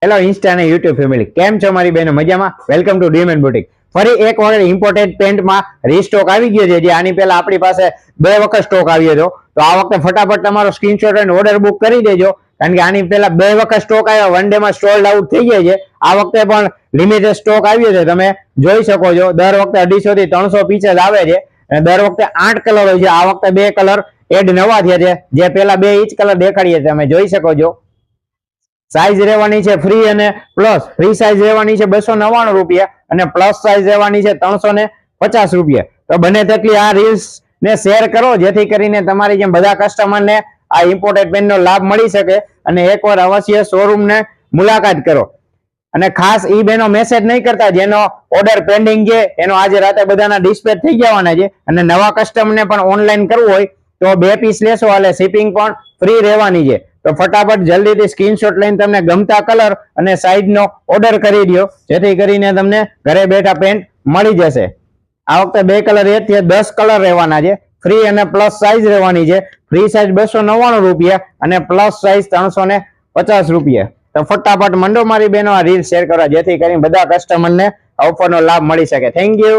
Hello insta અને YouTube family, કેમ છો મારી બહેનો? મજામાં? Welcome to DMN boutique. ફરી એક વખત ઇમ્પોર્ટેડ પેન્ટમાં રીસ્ટોક આવી ગયો છે. જે આની પહેલા આપણી પાસે 2 વખત સ્ટોક આવ્યો હતો, તો આ વખતે ફટાફટ તમારો સ્ક્રીનશોટ અને ઓર્ડર બુક કરી દેજો, કારણ કે આની પહેલા 2 વખત સ્ટોક આવ્યો, વન ડે માં સોલ્ડ આઉટ થઈ જાય છે. આ વખતે પણ લિમિટેડ સ્ટોક આવ્યો છે, તમે જોઈ શકો છો. દર વખતે 250 થી 300 પીસીસ આવે છે અને દર વખતે 8 કલર હોય છે. આ વખતે 2 કલર એડ નવા થયા છે, જે પેલા 2 ઇંચ કલર દેખાડીએ તમે જોઈ શકો છો. સાઈઝ રહેવાની છે ફ્રી અને પ્લસ. ફ્રી સાઈઝ રહેવાની છે 299 રૂપિયા અને પ્લસ સાઈઝ રહેવાની છે 350 રૂપિયા. તો બને તેટલી આ રીલ્સ ને શેર કરો, જેથી કરીને તમારી જેમ બધા કસ્ટમર ને આ ઇમ્પોર્ટેડ પેન નો લાભ મળી શકે. અને એકવાર અવશ્ય શોરૂમ ને મુલાકાત કરો. અને ખાસ ઈ બેનો મેસેજ નહીં કરતા જેનો ઓર્ડર પેન્ડિંગ છે, એનો આજે રાતે બધાના ડિસ્પેચ થઈ જવાના છે. અને નવા કસ્ટમર ને પણ ઓનલાઈન કરવું હોય તો 2 પીસ લેશો એટલે શિપિંગ પણ ફ્રી રહેવાની છે. તો ફટાફટ જલ્દીથી સ્ક્રીનશોટ લઈને તમને ગમતા કલર અને સાઈઝ નો ઓર્ડર કરી દો, જેથી કરીને તમને ઘરે બેઠા પેન્ટ મળી જશે. આ વખતે 2 કલર એ 10 કલર રહેવાના છે. ફ્રી અને પ્લસ સાઈઝ રહેવાની છે. ફ્રી સાઈઝ 299 રૂપિયા અને પ્લસ સાઈઝ 350 રૂપિયા. તો ફટાફટ મંડો મારી બહેનો આ રીલ શેર કરવા, જેથી કરીને બધા કસ્ટમરને ઓફરનો લાભ મળી શકે. Thank you.